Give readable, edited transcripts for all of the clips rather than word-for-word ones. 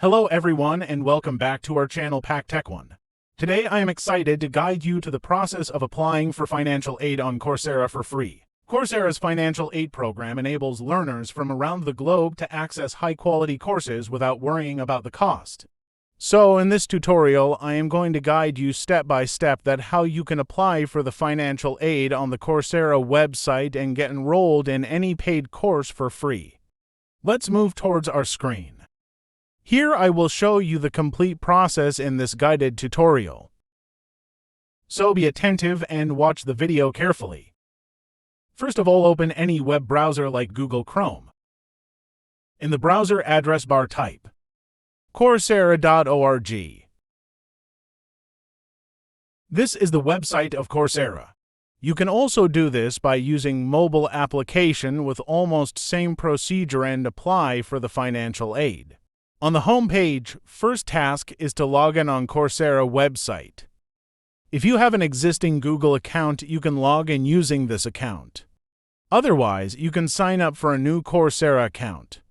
Hello everyone and welcome back to our channel PakTech-I. Today I am excited to guide you to the process of applying for financial aid on Coursera for free. Coursera's financial aid program enables learners from around the globe to access high-quality courses without worrying about the cost. So in this tutorial, I am going to guide you step by step that how you can apply for the financial aid on the Coursera website and get enrolled in any paid course for free. Let's move towards our screen. Here I will show you the complete process in this guided tutorial. So be attentive and watch the video carefully. First of all, open any web browser like Google Chrome. In the browser address bar type Coursera.org. This is the website of Coursera. You can also do this by using mobile application with almost same procedure and apply for the financial aid. On the home page, first task is to log in on Coursera website. If you have an existing Google account, you can log in using this account. Otherwise, you can sign up for a new Coursera account.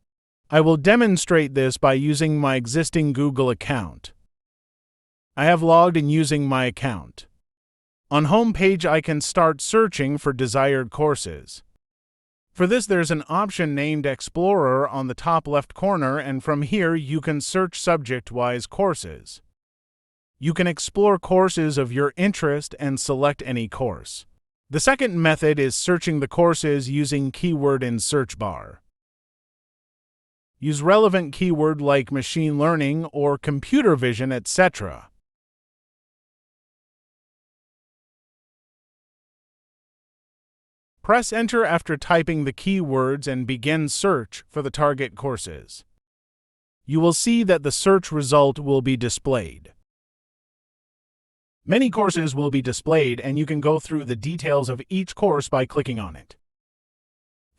I will demonstrate this by using my existing Google account. I have logged in using my account. On home page, I can start searching for desired courses. For this, there's an option named Explorer on the top left corner, and from here you can search subject-wise courses. You can explore courses of your interest and select any course. The second method is searching the courses using keyword in search bar. Use relevant keyword like machine learning or computer vision, etc. Press enter after typing the keywords and begin search for the target courses. You will see that the search result will be displayed. Many courses will be displayed, and you can go through the details of each course by clicking on it.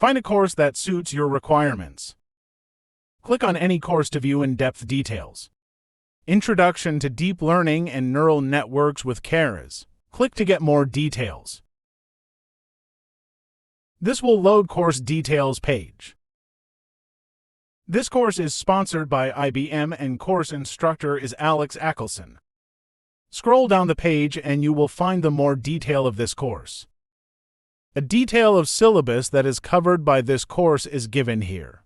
Find a course that suits your requirements. Click on any course to view in-depth details. Introduction to Deep Learning and Neural Networks with Keras. Click to get more details. This will load course details page. This course is sponsored by IBM and course instructor is Alex Ackelson. Scroll down the page and you will find the more detail of this course. A detail of syllabus that is covered by this course is given here.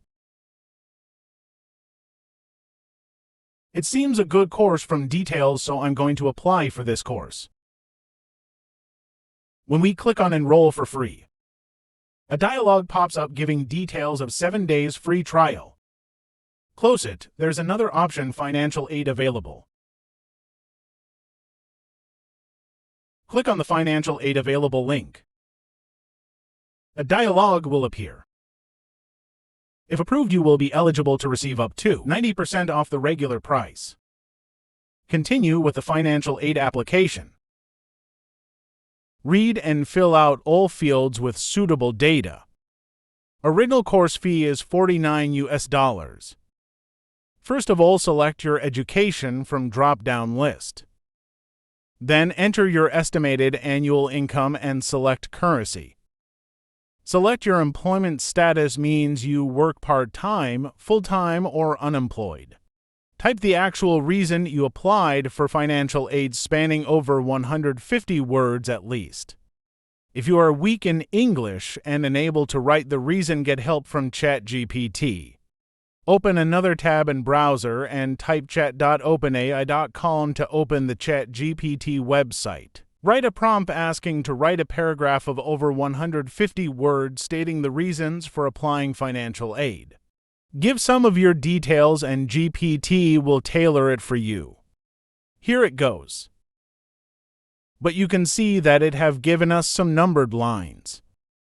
It seems a good course from details, so I'm going to apply for this course. When we click on Enroll for free, a dialog pops up giving details of 7 days free trial. Close it. There's another option, financial aid available. Click on the financial aid available link. A dialog will appear. If approved, you will be eligible to receive up to 90% off the regular price. Continue with the financial aid application. Read and fill out all fields with suitable data. Original course fee is $49. First of all, select your education from drop-down list. Then enter your estimated annual income and select currency. Select your employment status, means you work part-time, full-time, or unemployed. Type the actual reason you applied for financial aid, spanning over 150 words at least. If you are weak in English and unable to write the reason, get help from ChatGPT. Open another tab in browser and type chat.openai.com to open the ChatGPT website. Write a prompt asking to write a paragraph of over 150 words stating the reasons for applying financial aid. Give some of your details and GPT will tailor it for you. Here it goes. But you can see that it have given us some numbered lines.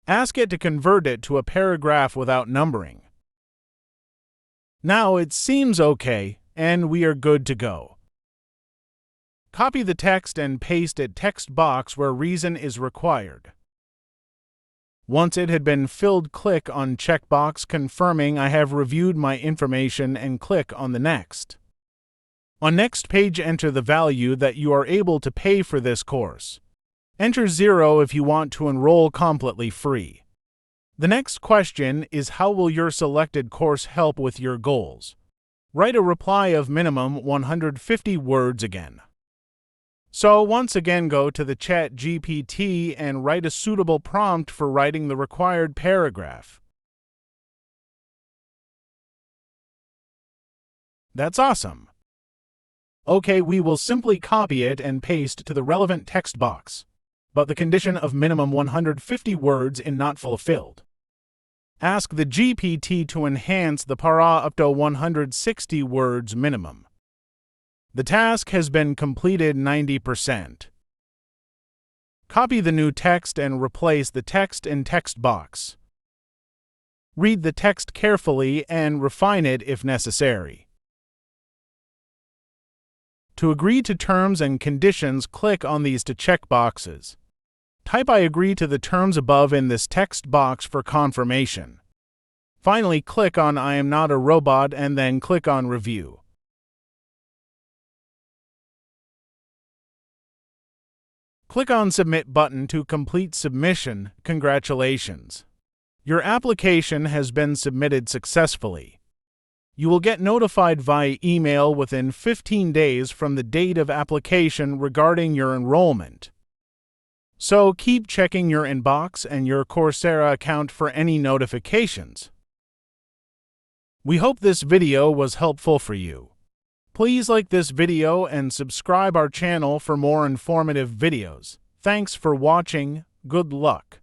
Ask it to convert it to a paragraph without numbering. Now it seems okay, and we are good to go. Copy the text and paste it text box where reason is required. Once it had been filled, click on checkbox confirming I have reviewed my information and click on the next. On next page, enter the value that you are able to pay for this course. Enter 0 if you want to enroll completely free. The next question is, how will your selected course help with your goals? Write a reply of minimum 150 words again. So once again, go to the ChatGPT and write a suitable prompt for writing the required paragraph. That's awesome. Okay, we will simply copy it and paste to the relevant text box, but the condition of minimum 150 words is not fulfilled. Ask the GPT to enhance the para up to 160 words minimum. The task has been completed 90%. Copy the new text and replace the text in text box. Read the text carefully and refine it if necessary. To agree to terms and conditions, click on these to check boxes. Type I agree to the terms above in this text box for confirmation. Finally, click on I am not a robot and then click on Review. Click on Submit button to complete submission. Congratulations! Your application has been submitted successfully. You will get notified via email within 15 days from the date of application regarding your enrollment. So keep checking your inbox and your Coursera account for any notifications. We hope this video was helpful for you. Please like this video and subscribe our channel for more informative videos. Thanks for watching. Good luck.